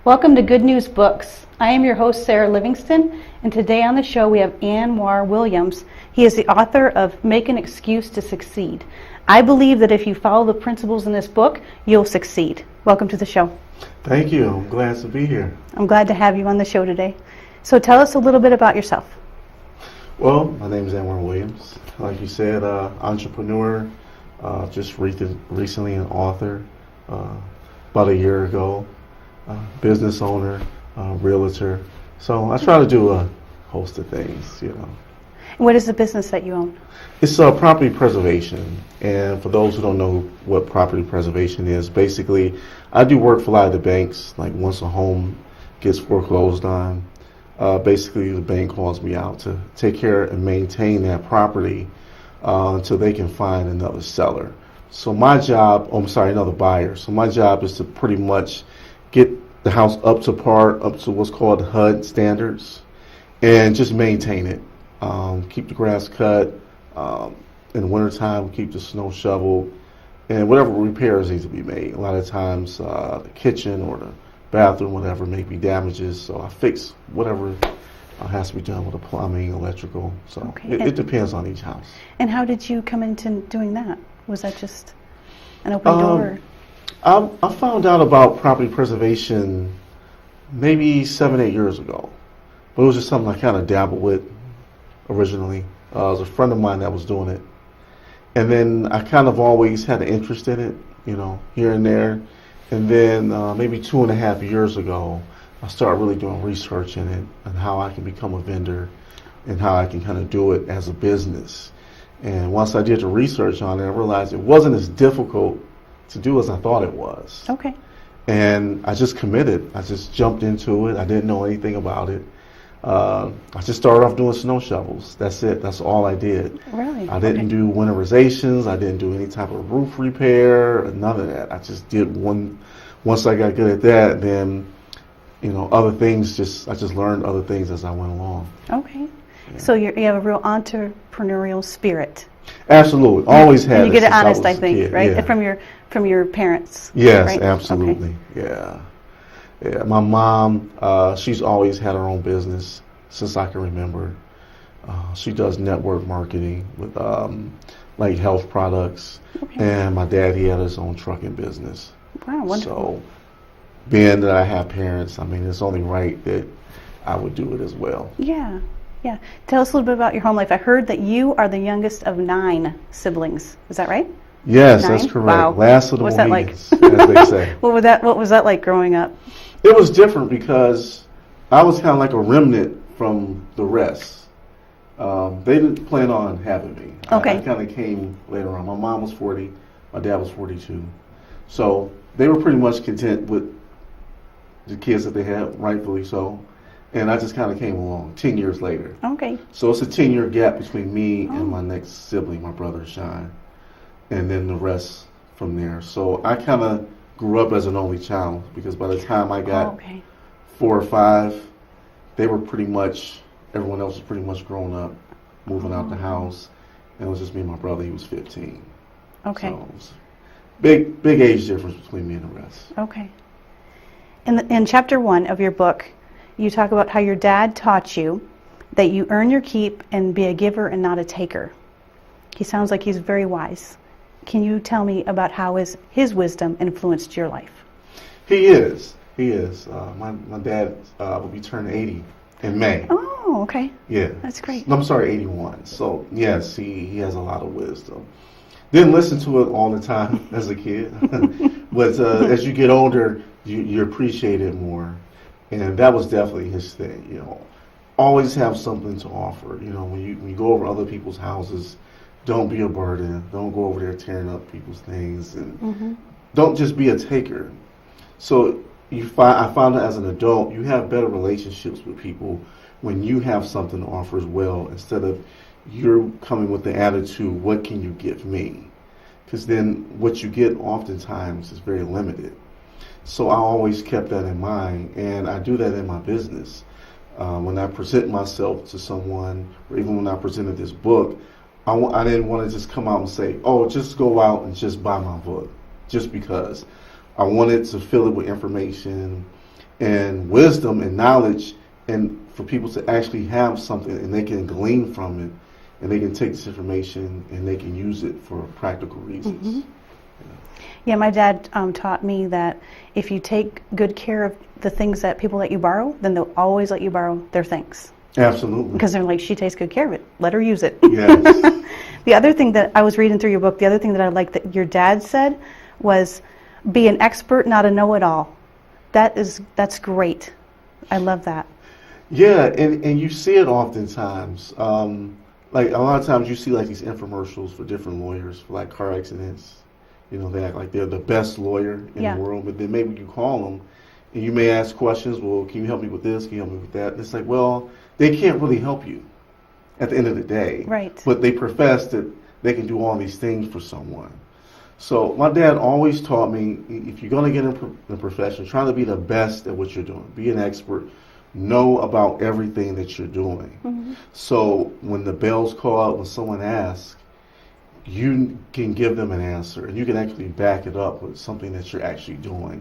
Welcome to Good News Books. I am your host, Sara Livingston, and today on the show we have Anwar Williams. He is the author of Make an Excuse to Succeed. I believe that if you follow the principles in this book, you'll succeed. Welcome to the show. Thank you. I'm glad to be here. I'm glad to have you on the show today. So tell us a little bit about yourself. Well, my name is Anwar Williams. Like you said, entrepreneur, just recently an author, about a year ago. Business owner, realtor. So I try to do a host of things, What is the business that you own? It's property preservation. And for those who don't know what property preservation is, basically I do work for a lot of the banks. Like once a home gets foreclosed on, basically the bank calls me out to take care and maintain that property until they can find another seller. So my job, another buyer. So my job is to pretty much get the house up to par, up to what's called HUD standards, and just maintain it. Keep the grass cut. In the wintertime, keep the snow shoveled, and whatever repairs need to be made. A lot of times, the kitchen or the bathroom, whatever, may be damages. So I fix whatever has to be done with the plumbing, electrical. So okay. it depends on each house. And how did you come into doing that? Was that just an open door? I found out about property preservation maybe 7-8 years ago, but it was just something I kind of dabbled with originally. It was a friend of mine that was doing it, and then I kind of always had an interest in it, here and there. And then maybe 2.5 years ago, I started really doing research in it and how I can become a vendor and how I can kind of do it as a business. And once I did the research on it, I realized it wasn't as difficult to do as I thought it was. Okay. And I just committed. I just jumped into it. I didn't know anything about it. I just started off doing snow shovels. That's it. That's all I did. Really? I didn't do winterizations. I didn't do any type of roof repair, none of that. I just did one. Once I got good at that, then, other things, I just learned other things as I went along. Okay. Yeah. So you have a real entrepreneurial spirit. Absolutely. Always had and you it get it since honest, I I was a think, kid. right? Yeah. From your parents. Yes, right? absolutely. Okay. Yeah. My mom, she's always had her own business since I can remember. She does network marketing with like health products. Okay. And my dad, he had his own trucking business. Wow, wonderful. So being that I have parents, it's only right that I would do it as well. Yeah. Tell us a little bit about your home life. I heard that you are the youngest of 9 siblings. Is that right? Yes, 9? That's correct. Wow. Last of the What's that like? Mohicans, as they say. What was that like growing up? It was different because I was kind of like a remnant from the rest. They didn't plan on having me. Okay. I kind of came later on. My mom was 40. My dad was 42. So they were pretty much content with the kids that they had, rightfully so. And I just kind of came along 10 years later. Okay. So it's a 10-year gap between me and my next sibling, my brother Sean, and then the rest from there. So I kind of grew up as an only child because by the time I got 4 or 5, they were everyone else was pretty much grown up, moving out the house, and it was just me and my brother. He was 15. Okay. So it was big age difference between me and the rest. Okay. In chapter 1 of your book, you talk about how your dad taught you that you earn your keep and be a giver and not a taker. He sounds like he's very wise. Can you tell me about how his wisdom influenced your life? He is. My dad will be turning 80 in May. Oh, okay. Yeah. That's great. No, I'm sorry, 81. So, yes, he has a lot of wisdom. Didn't listen to it all the time as a kid. But as you get older, you appreciate it more. And that was definitely his thing, Always have something to offer. When you go over other people's houses, don't be a burden. Don't go over there tearing up people's things. And don't just be a taker. So I found out as an adult, you have better relationships with people when you have something to offer as well, instead of you're coming with the attitude, what can you give me? Because then what you get oftentimes is very limited. So I always kept that in mind, and I do that in my business. When I present myself to someone, or even when I presented this book, I didn't want to just come out and say, oh, just go out and just buy my book, just because. I wanted to fill it with information and wisdom and knowledge, and for people to actually have something and they can glean from it, and they can take this information and they can use it for practical reasons. Yeah, my dad taught me that if you take good care of the things that people let you borrow, then they'll always let you borrow their things. Absolutely. Because they're like, she takes good care of it. Let her use it. Yes. The other thing that I was reading through your book, the other thing that I like that your dad said was, be an expert, not a know-it-all. That's great. I love that. Yeah, and you see it oftentimes. Like a lot of times you see like these infomercials for different lawyers for like car accidents. You know, they act like they're the best lawyer in the world, but then maybe you call them and you may ask questions, well, can you help me with this? Can you help me with that? And it's like, well, they can't really help you at the end of the day. Right. But they profess that they can do all these things for someone. So my dad always taught me, if you're going to get in the profession, try to be the best at what you're doing. Be an expert. Know about everything that you're doing. So when the bells call out, when someone asks, you can give them an answer, and you can actually back it up with something that you're actually doing.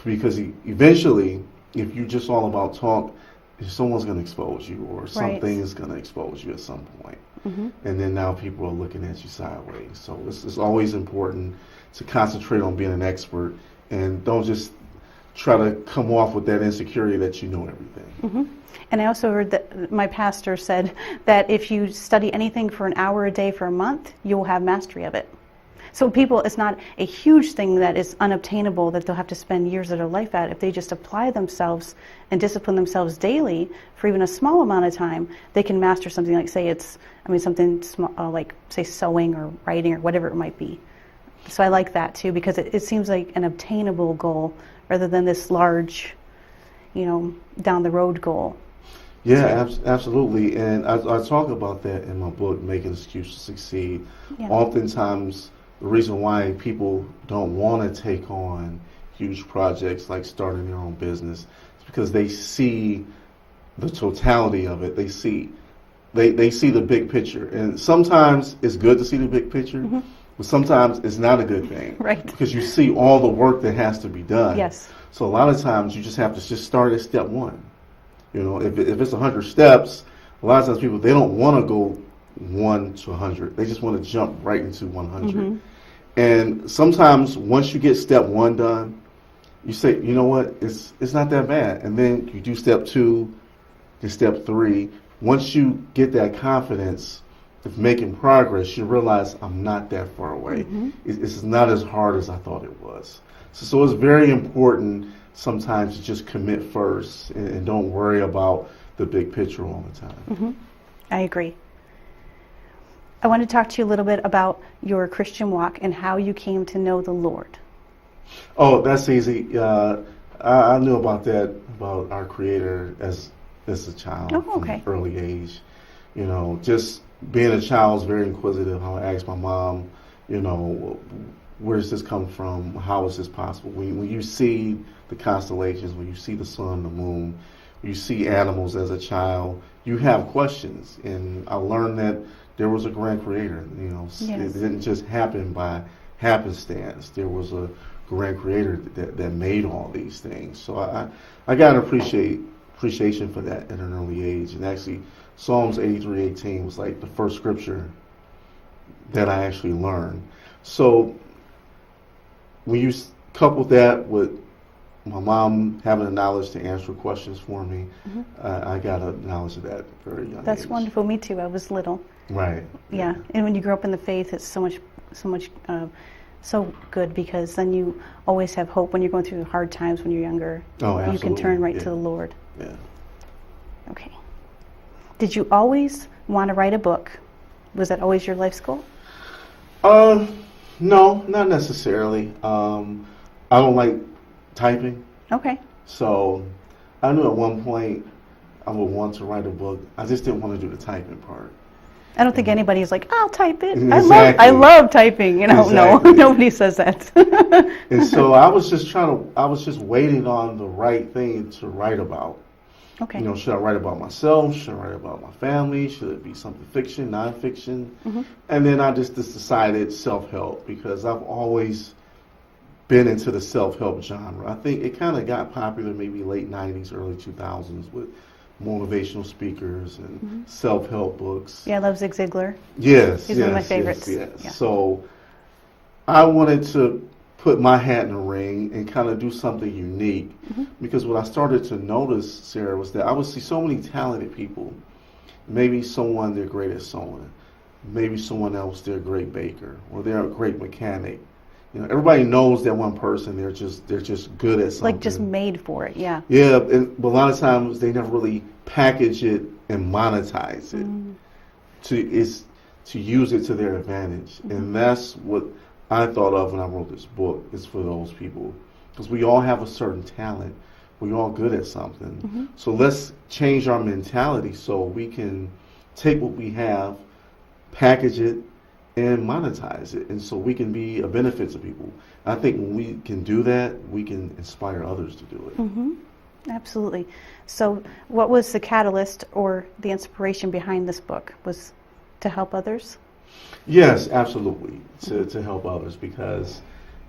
Because eventually, if you're just all about talk, someone's going to expose you, or something is going to expose you at some point. And then now people are looking at you sideways. So it's always important to concentrate on being an expert, and don't just try to come off with that insecurity that you know everything. And I also heard that my pastor said that if you study anything for an hour a day for a month, you will have mastery of it. So people, it's not a huge thing that is unobtainable that they'll have to spend years of their life at. If they just apply themselves and discipline themselves daily for even a small amount of time, they can master something like, something small, like say sewing or writing or whatever it might be. So I like that too, because it seems like an obtainable goal rather than this large, down the road goal. Yeah, absolutely. And I talk about that in my book, Making an Excuse to Succeed. Yeah. Oftentimes, the reason why people don't want to take on huge projects like starting their own business is because they see the totality of it. They see the big picture. And sometimes it's good to see the big picture, but sometimes it's not a good thing. Right. Because you see all the work that has to be done. Yes. So a lot of times you just have to just start at step one. If it's 100 steps, a lot of times people, they don't want to go 1 to 100. They just want to jump right into 100. And sometimes once you get step 1 done, you say, you know what, it's not that bad. And then you do step 2 to step 3. Once you get that confidence of making progress, you realize I'm not that far away. It's not as hard as I thought it was. So it's very important sometimes to just commit first and don't worry about the big picture all the time. I agree. I want to talk to you a little bit about your Christian walk and how you came to know the Lord. Oh, that's easy. I knew about that, about our Creator as a child from an early age. Just being a child was very inquisitive. I asked my mom, where does this come from? How is this possible? When you see the constellations, when you see the sun, the moon, when you see animals as a child, you have questions. And I learned that there was a grand creator. It didn't just happen by happenstance. There was a grand creator that made all these things. So I got an appreciation for that at an early age. And actually, Psalms 83:18 was like the first scripture that I actually learned. So when you couple that with my mom having the knowledge to answer questions for me, I got a knowledge of that at a very young age. That's wonderful. Me too. I was little. Right. Yeah. And when you grow up in the faith, it's so good, because then you always have hope when you're going through hard times when you're younger. Oh, absolutely. You can turn right to the Lord. Yeah. Okay. Did you always want to write a book? Was that always your life's goal? No, not necessarily. I don't like typing. Okay. So I knew at one point I would want to write a book. I just didn't want to do the typing part. I don't think anybody's like, I'll type it. Exactly. I love typing. Exactly. No, nobody says that. And so I was just waiting on the right thing to write about. Okay. Should I write about myself? Should I write about my family? Should it be something fiction, nonfiction? And then I just decided self-help, because I've always been into the self-help genre. I think it kind of got popular maybe late 90s, early 2000s with motivational speakers and self-help books. Yeah, I love Zig Ziglar. Yes, He's yes, one of my favorites. Yes, yes. Yeah. So I wanted to put my hat in the ring and kind of do something unique because what I started to notice, Sarah, was that I would see so many talented people. Maybe someone they're great at sewing, maybe someone else they're a great baker or they're a great mechanic. You know, everybody knows that one person. They're just good at something. Like just made for it, yeah. Yeah, but a lot of times they never really package it and monetize it to use it to their advantage. And that's what I thought of when I wrote this book. Is for those people, because we all have a certain talent. We're all good at something. So let's change our mentality so we can take what we have, package it, and monetize it, and so we can be a benefit to people. I think when we can do that, we can inspire others to do it. Absolutely. So what was the catalyst or the inspiration behind this book? Was to help others? Yes, absolutely, to help others, because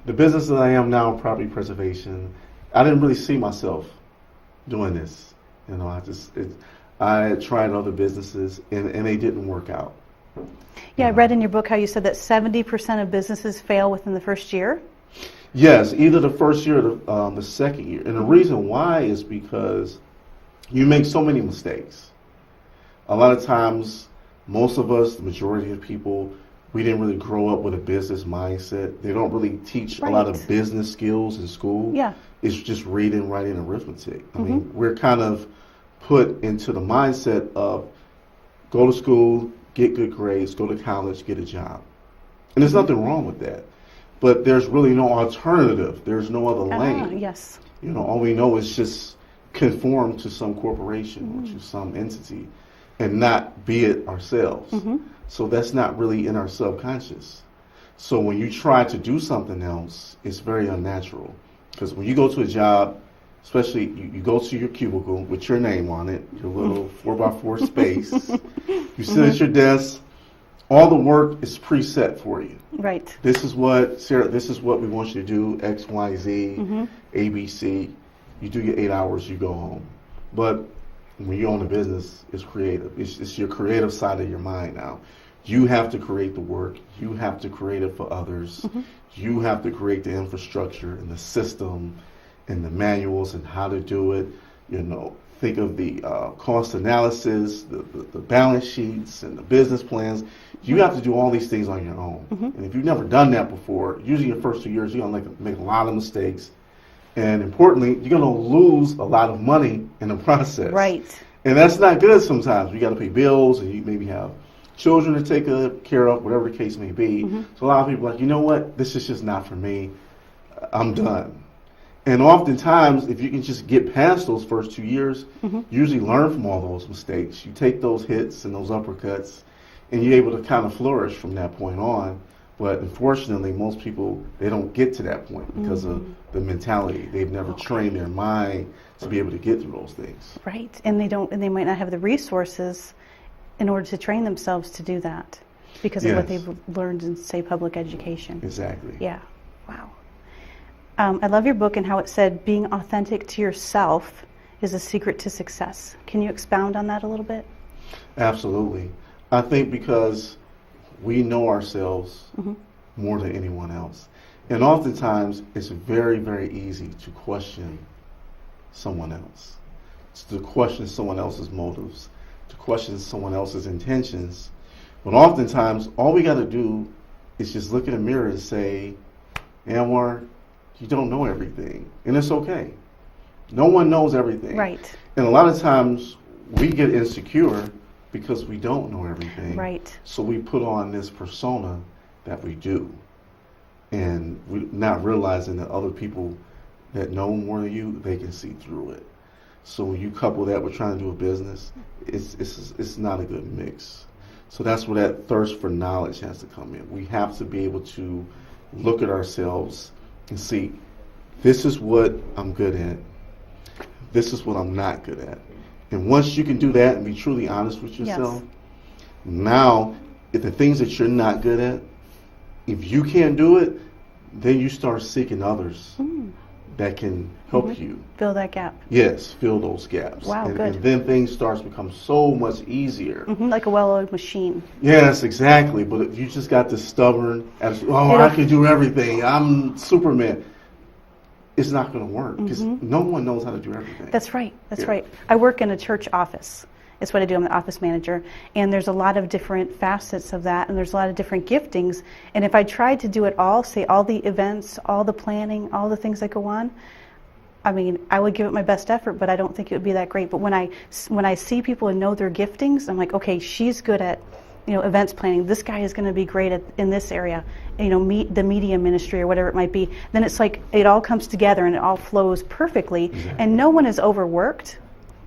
the business that I am now, property preservation, I didn't really see myself doing this. You know, I tried other businesses and they didn't work out. Yeah, I read in your book how you said that 70% of businesses fail within the first year. Yes, either the first year or the second year. And the reason why is because you make so many mistakes. A lot of times, most of us, the majority of people, we didn't really grow up with a business mindset. They don't really teach a lot of business skills in school. Yeah. It's just reading, writing, arithmetic. I mean, we're kind of put into the mindset of go to school, get good grades, go to college, get a job. And there's nothing wrong with that. But there's really no alternative. There's no other lane. Yes. You know, all we know is just conform to some corporation or to some entity and not be it ourselves. So that's not really in our subconscious. So when you try to do something else, it's very unnatural. Because when you go to a job, especially you go to your cubicle with your name on it, your little 4x4 space, you sit at your desk, all the work is preset for you. Right. This is what, Sarah, this is what we want you to do, X, Y, Z, A, B, C. You do your 8 hours, you go home. But when you own a business, it's creative. It's your creative side of your mind now. You have to create the work. You have to create it for others. You have to create the infrastructure and the system and the manuals and how to do it. You know, think of the cost analysis, the balance sheets and the business plans. You have to do all these things on your own. And if you've never done that before, usually your first 2 years, you're going to make a lot of mistakes. And importantly, you're going to lose a lot of money in the process. Right. And that's not good sometimes. You got to pay bills and you maybe have children to take care of, whatever the case may be. So a lot of people are like, you know what, this is just not for me. I'm done. And oftentimes, if you can just get past those first 2 years, you usually learn from all those mistakes. You take those hits and those uppercuts, and you're able to kind of flourish from that point on. But unfortunately, most people, they don't get to that point because of the mentality. They've never trained their mind to be able to get through those things. Right. And they might not have the resources in order to train themselves to do that because of what they've learned in, say, public education. Exactly. Yeah. Wow. I love your book and how it said being authentic to yourself is a secret to success. Can you expound on that a little bit? Absolutely. I think because we know ourselves more than anyone else. And oftentimes, it's very, very easy to question someone else, to question someone else's motives, to question someone else's intentions. But oftentimes, all we got to do is just look in the mirror and say, Anwar, you don't know everything. And it's okay. No one knows everything. Right. And a lot of times, we get insecure because we don't know everything. Right. So we put on this persona that we do. And we're not realizing that other people that know more than you, they can see through it. So when you couple that with trying to do a business, it's not a good mix. So that's where that thirst for knowledge has to come in. We have to be able to look at ourselves and see, this is what I'm good at. This is what I'm not good at. And once you can do that and be truly honest with yourself, now, if the things that you're not good at, if you can't do it, then you start seeking others that can help you. Fill that gap. Yes, fill those gaps. Wow, and, good. and then things starts to become so much easier. Like a well-oiled machine. Yes, exactly. But if you just got this stubborn attitude, I can do everything, I'm Superman, it's not going to work because no one knows how to do everything. That's right. That's right. I work in a church office. It's what I do. I'm the office manager. And there's a lot of different facets of that, and there's a lot of different giftings. And if I tried to do it all, say all the events, all the planning, all the things that go on, I mean, I would give it my best effort, but I don't think it would be that great. But when I see people and know their giftings, I'm like, okay, she's good at, events planning. This guy is going to be great in this area, the media ministry or whatever it might be. Then it's like it all comes together and it all flows perfectly, and no one is overworked.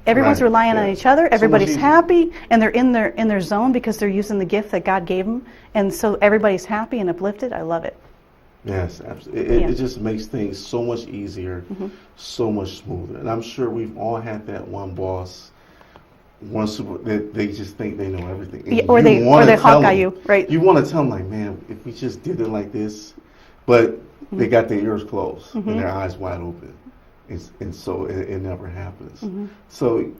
Everyone's relying on each other. Everybody's happy, and they're in their zone because they're using the gift that God gave them, and so everybody's happy and uplifted. I love it. Yes, absolutely. It just makes things so much easier, so much smoother. And I'm sure we've all had that one boss, that they just think they know everything. And or they Hawkeye you, right? You want to tell them, like, man, if we just did it like this, but they got their ears closed and their eyes wide open. And so it never happens. So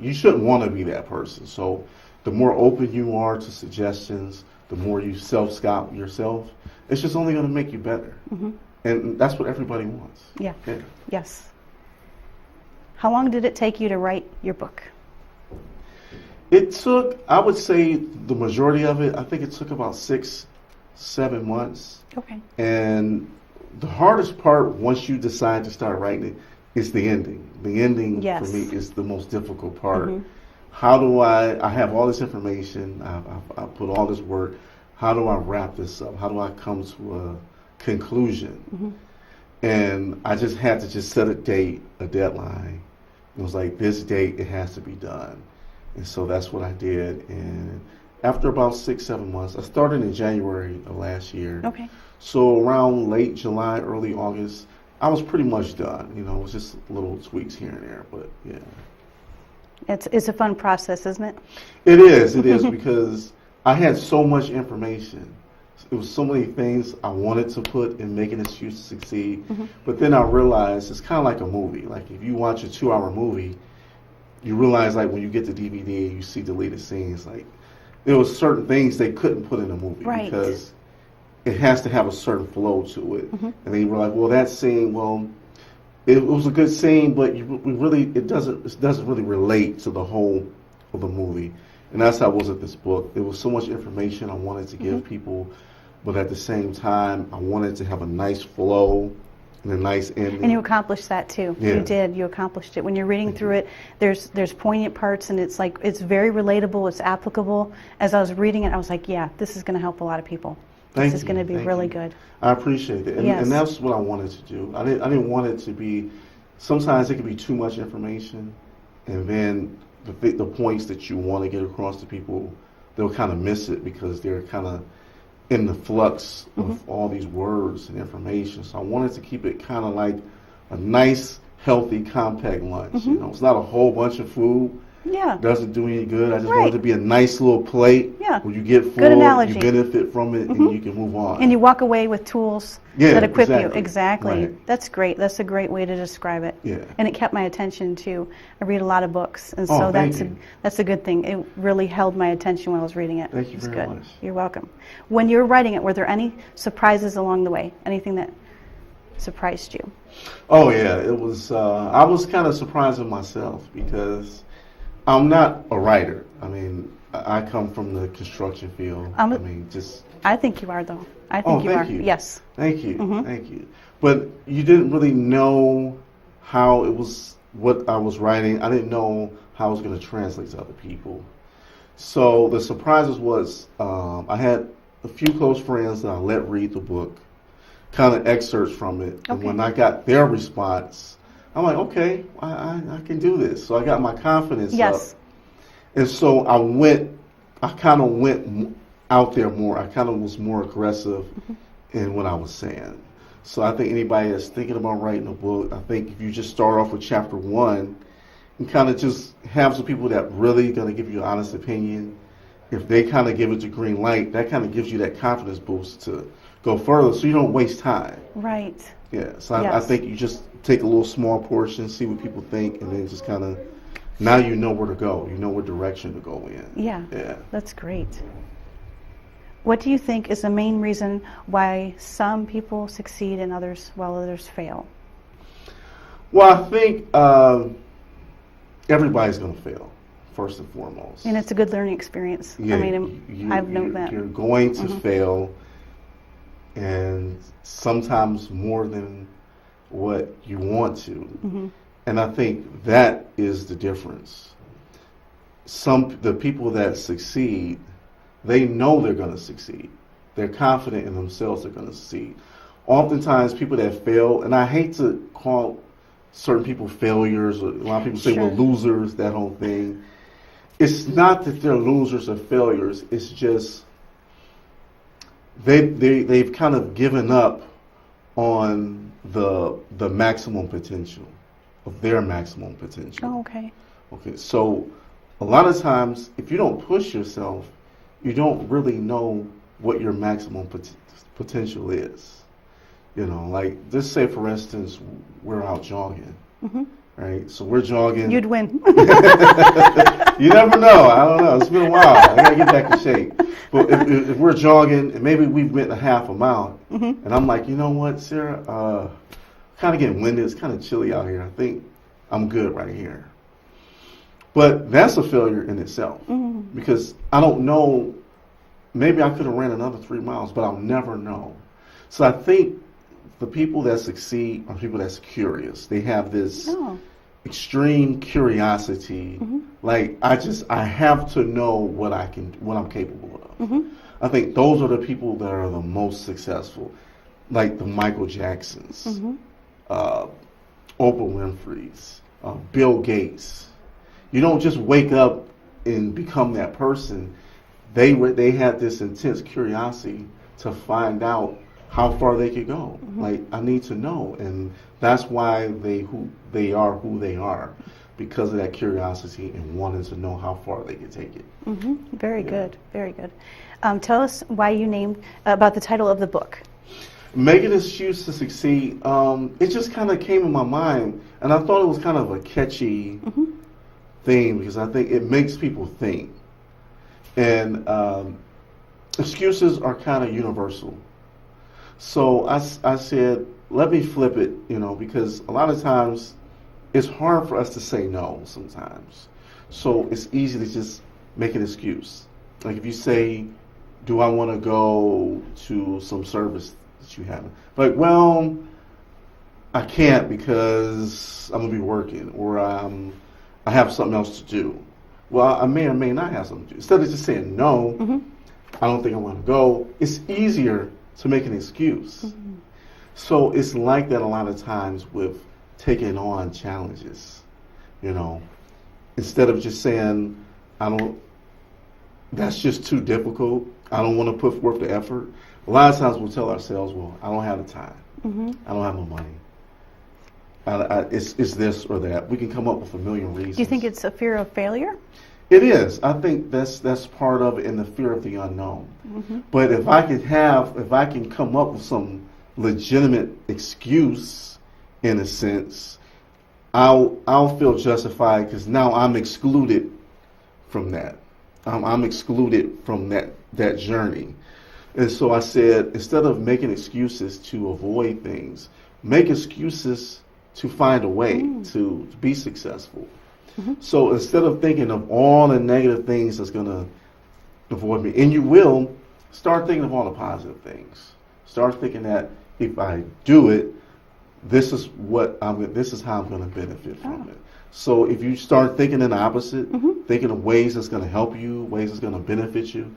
you shouldn't want to be that person. So the more open you are to suggestions, the more you self-scout yourself, it's just only going to make you better. And that's what everybody wants. Yeah. Yes. How long did it take you to write your book? It took, I would say, the majority of it, I think it took about 6-7 months. Okay. And the hardest part, once you decide to start writing it, is the ending. The ending, for me, is the most difficult part. How do I have all this information, I put all this work, how do I wrap this up? How do I come to a conclusion? And I just had to set a date, a deadline. It was like, this date, it has to be done. And so that's what I did. And after about 6-7 months, I started in January of last year. Okay. So around late July, early August, I was pretty much done. It was just little tweaks here and there, but yeah. It's a fun process, isn't it? It is because I had so much information. It was so many things I wanted to put in making this huge to succeed. But then I realized it's kind of like a movie. Like if you watch a 2-hour movie, you realize like when you get the DVD, you see deleted scenes. Like there was certain things they couldn't put in a movie because it has to have a certain flow to it. And they were like, well, that scene, it was a good scene, but it doesn't really relate to the whole of the movie. And that's how it was with this book. There was so much information I wanted to give people, but at the same time, I wanted to have a nice flow and a nice ending. And you accomplished that too. Yeah. You did. You accomplished it. When you're reading through it, there's poignant parts, and it's like it's very relatable. It's applicable. As I was reading it, I was like, yeah, this is going to help a lot of people. This is going to be really good. I appreciate it, and that's what I wanted to do. I didn't want it to be. Sometimes it can be too much information, and then the points that you want to get across to people, they'll kind of miss it because they're kind of in the flux of all these words and information. So I wanted to keep it kind of like a nice, healthy, compact lunch. It's not a whole bunch of food. Yeah. Doesn't do any good. I just want it to be a nice little plate where you get full, you benefit from it, and you can move on. And you walk away with tools that equip you. Exactly. Right. That's great. That's a great way to describe it. Yeah. And it kept my attention too. I read a lot of books, and so that's a good thing. It really held my attention when I was reading it. Thank you very much. You're welcome. When you were writing it, were there any surprises along the way? Anything that surprised you? Oh yeah, it was. I was kind of surprised with myself because I'm not a writer. I mean, I come from the construction field. I think you are, though. I think you are. Yes. Thank you. Thank you. But you didn't really know how it was, what I was writing. I didn't know how I was going to translate to other people. So the surprises was I had a few close friends that I let read the book, kind of excerpts from it. And when I got their response, I'm like, okay, I can do this. So I got my confidence up. And so I kind of went out there more. I kind of was more aggressive in what I was saying. So I think anybody that's thinking about writing a book, I think if you just start off with chapter 1 and kind of just have some people that really going to give you an honest opinion, if they kind of give it the green light, that kind of gives you that confidence boost to go further so you don't waste time. Right. Yeah, so I Yes. think you just take a little small portion, see what people think, and then just kind of, now you know where to go. You know what direction to go in. Yeah. Yeah. That's great. What do you think is the main reason why some people succeed and others, while others fail? Well, I think everybody's going to fail, first and foremost. And it's a good learning experience. Yeah, I mean, I've known that. You're going to fail, and sometimes more than what you want to. And I think that is the difference. The people that succeed, they know they're going to succeed. They're confident in themselves they're going to succeed. Oftentimes, people that fail, and I hate to call certain people failures, or a lot of people say, Sure. well, losers, that whole thing. It's not that they're losers or failures. It's just they've kind of given up on the maximum potential of their maximum potential. Oh, okay. Okay, so a lot of times, if you don't push yourself, you don't really know what your maximum potential is. You know, like, just say, for instance, we're out jogging, right? So we're jogging. You'd win. You never know. I don't know. It's been a while. I got to get back in shape. But if we're jogging, and maybe we've went a half a mile, and I'm like, you know what, Sarah, kind of getting winded. It's kind of chilly out here. I think I'm good right here. But that's a failure in itself, because I don't know. Maybe I could have ran another 3 miles, but I'll never know. So I think the people that succeed are people that's curious. They have this extreme curiosity. Like, I have to know what I'm capable of. I think those are the people that are the most successful, like the Michael Jacksons, Oprah Winfrey's, Bill Gates. You don't just wake up and become that person. They had this intense curiosity to find out how far they could go. Like, I need to know, and that's why they are who they are, because of that curiosity and wanting to know how far they could take it. Very good. Very good. Tell us why you named about the title of the book. Make an excuse to succeed. It just kind of came in my mind, and I thought it was kind of a catchy thing, because I think it makes people think. And excuses are kind of universal. So I said, let me flip it, because a lot of times it's hard for us to say no sometimes. So it's easy to just make an excuse. Like, if you say, do I want to go to some service that you haven't? Like, well, I can't because I'm going to be working, or I have something else to do. Well, I may or may not have something to do. Instead of just saying no, I don't think I want to go, it's easier to make an excuse. So it's like that a lot of times with taking on challenges. Instead of just saying, that's just too difficult, I don't want to put forth the effort. A lot of times we'll tell ourselves, well, I don't have the time. I don't have no money. It's this or that. We can come up with a million reasons. Do you think it's a fear of failure? It is. I think that's part of it, and the fear of the unknown. But if I can come up with some legitimate excuse, in a sense, I'll feel justified, because now I'm excluded from that. I'm excluded from that journey. And so I said, instead of making excuses to avoid things, make excuses to find a way to be successful. So instead of thinking of all the negative things that's going to avoid me, and you will, start thinking of all the positive things. Start thinking that if I do it, this is how I'm going to benefit from it. So if you start thinking in the opposite, thinking of ways that's going to help you, ways that's going to benefit you,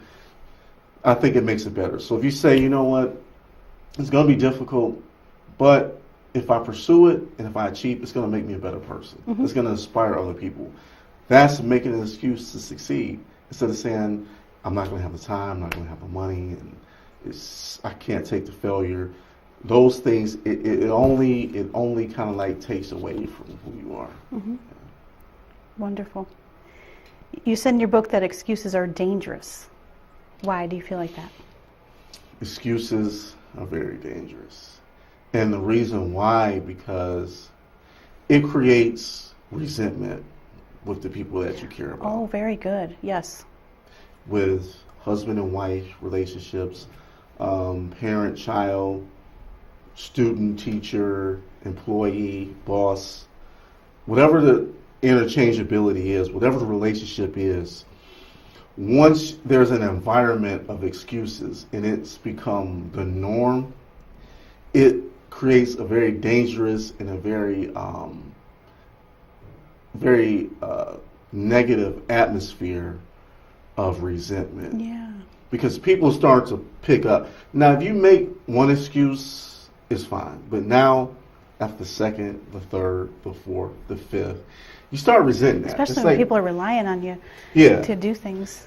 I think it makes it better. So if you say, you know what, it's going to be difficult, but if I pursue it and if I achieve, it's going to make me a better person. It's going to inspire other people. That's making an excuse to succeed, instead of saying, I'm not going to have the time, I'm not going to have the money, and I can't take the failure. Those things, it only kind of like takes away from who you are. Wonderful. You said in your book that excuses are dangerous. Why do you feel like that? Excuses, are very dangerous. And the reason why, because it creates resentment with the people that you care about. Oh, very good. Yes. With husband and wife relationships, parent, child, student, teacher, employee, boss, whatever the interchangeability is, whatever the relationship is, once there's an environment of excuses and it's become the norm, it creates a very dangerous and a very negative atmosphere of resentment. Yeah. Because people start to pick up. Now, if you make one excuse, it's fine. But now, after the second, the third, the fourth, the fifth, you start resenting that. Especially when people are relying on you to do things.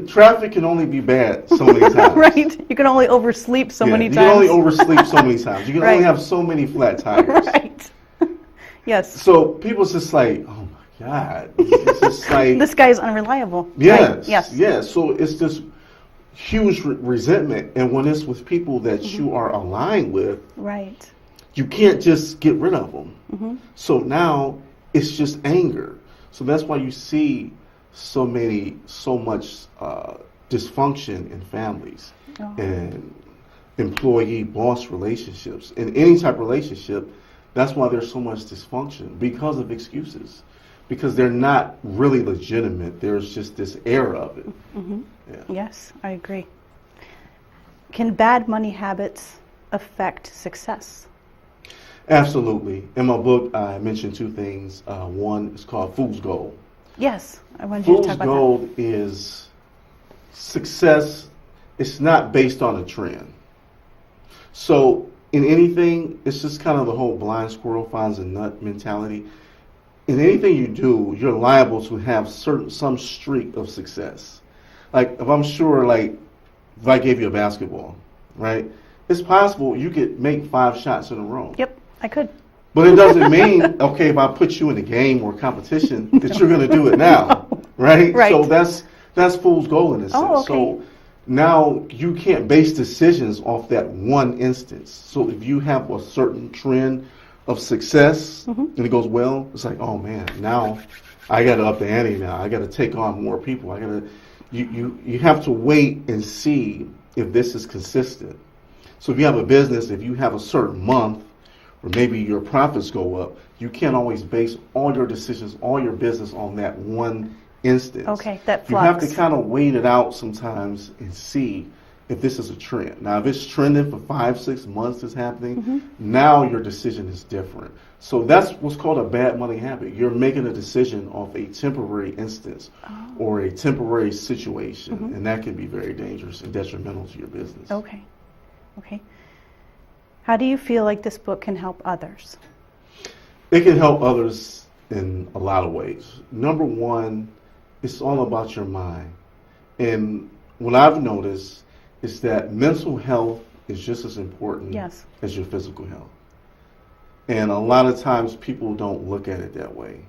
Traffic can only be bad so many times. Right. You can only oversleep so many times. You can only oversleep so many times. You can only have so many flat tires. Right. Yes. So people's just like, oh my God. It's just like, this guy is unreliable. Yes. Right. Yes. Yes. So it's this huge resentment. And when it's with people that you are aligned with, right, you can't just get rid of them. So now it's just anger. So that's why you see so much dysfunction in families and employee-boss relationships. In any type of relationship, that's why there's so much dysfunction, because of excuses. Because they're not really legitimate. There's just this air of it. Yeah. Yes, I agree. Can bad money habits affect success? Absolutely. In my book, I mentioned two things. One is called Fool's Gold. Yes, I wanted you to talk about that. Fool's Gold is success. It's not based on a trend. So in anything, it's just kind of the whole blind squirrel finds a nut mentality. In anything you do, you're liable to have some streak of success. Like if I'm sure, like if I gave you a basketball, right? It's possible you could make 5 shots in a row. Yep. I could. But it doesn't mean, okay, if I put you in a game or competition, that you're going to do it now, right? Right. So that's fool's gold in a sense. Oh, okay. So now you can't base decisions off that one instance. So if you have a certain trend of success and it goes well, it's like, oh man, now I got to up the ante now. I got to take on more people. You have to wait and see if this is consistent. So if you have a business, if you have a certain month, or maybe your profits go up, you can't always base all your decisions, all your business on that one instance. Okay, that flux. You have to kind of wait it out sometimes and see if this is a trend. Now, if it's trending for 5-6 months is happening, now your decision is different. So that's what's called a bad money habit. You're making a decision off a temporary instance or a temporary situation, and that can be very dangerous and detrimental to your business. Okay. Okay. How do you feel like this book can help others? It can help others in a lot of ways. Number one, it's all about your mind. And what I've noticed is that mental health is just as important as your physical health. And a lot of times people don't look at it that way.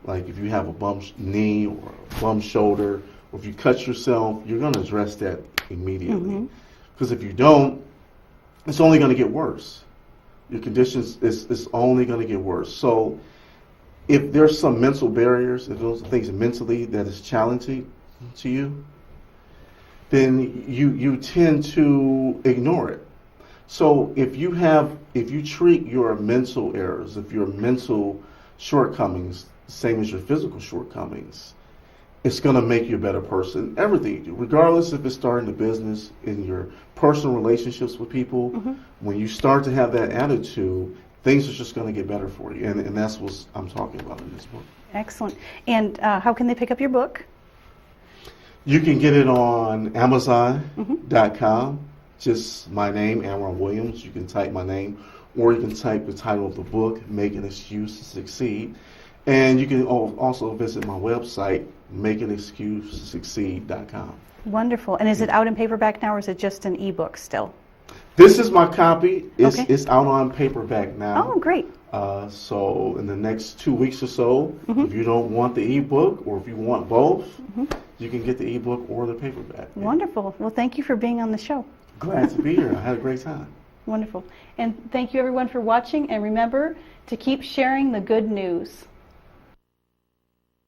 Like if you have a bump knee or a bump shoulder, or if you cut yourself, you're going to address that immediately. Because if you don't, it's only going to get worse. Your conditions is only going to get worse. So if there's some mental barriers, if those things mentally that is challenging to you, then you tend to ignore it. So if you treat your mental errors, if your mental shortcomings, same as your physical shortcomings, it's going to make you a better person. Everything you do, regardless if it's starting a business, in your personal relationships with people, when you start to have that attitude, things are just going to get better for you. And that's what I'm talking about in this book. Excellent. And how can they pick up your book? You can get it on Amazon.com. Just my name, Amron Williams. You can type my name, or you can type the title of the book, Make an Excuse to Succeed. And you can also visit my website, makeanexcusetosucceed.com. Wonderful. And is it out in paperback now, or is it just an ebook still? This is my copy. It's out on paperback now. Oh, great. So in the next 2 weeks or so, if you don't want the ebook, or if you want both, you can get the ebook or the paperback. Wonderful. Well, thank you for being on the show. Glad to be here. I had a great time. Wonderful. And thank you everyone for watching, and remember to keep sharing the good news.